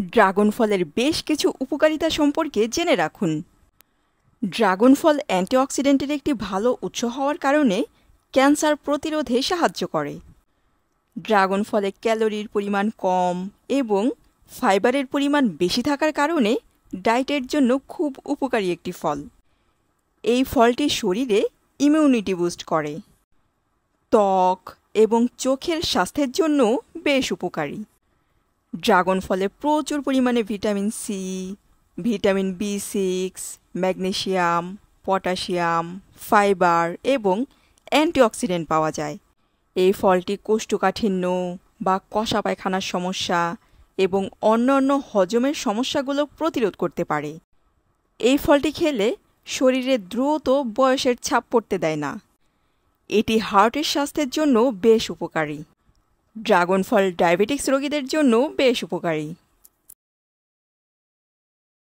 Dragon ফলের বেশ কিছু উপকারিতা সম্পর্কে জেনে রাখুন। ড্রাগন ফল অ্যান্টিঅক্সিডেন্টের একটি ভালো উৎস হওয়ার কারণে ক্যান্সার প্রতিরোধে সাহায্য করে। ড্রাগন ফলে ক্যালোরির পরিমাণ কম এবং ফাইবারের পরিমাণ বেশি থাকার কারণে ডায়েটের জন্য খুব উপকারী একটি ফল। এই ফলটি শরীরে ইমিউনিটি বুস্ট করে। ত্বক এবং চোখের স্বাস্থ্যের জন্য বেশ উপকারী। ড্রাগন ফলে প্রচুর পরিমাণে ভিটামিন সি, ভিটামিন বি6, ম্যাগনেসিয়াম, পটাশিয়াম, ফাইবার এবং অ্যান্টিঅক্সিডেন্ট পাওয়া যায়। এই ফলটি কোষ্ঠকাঠিন্য বা কষা পায়খানার সমস্যা এবং অন্যান্য হজমের সমস্যাগুলো প্রতিরোধ করতে পারে। এই ফলটি খেলে শরীরে দ্রুত বয়সের ছাপ পড়তে দেয় না। এটি হার্টের স্বাস্থ্যের জন্য বেশ উপকারী। ড্রাগন ফল ডায়াবেটিক্স রোগীদের জন্য বেশ উপকারী।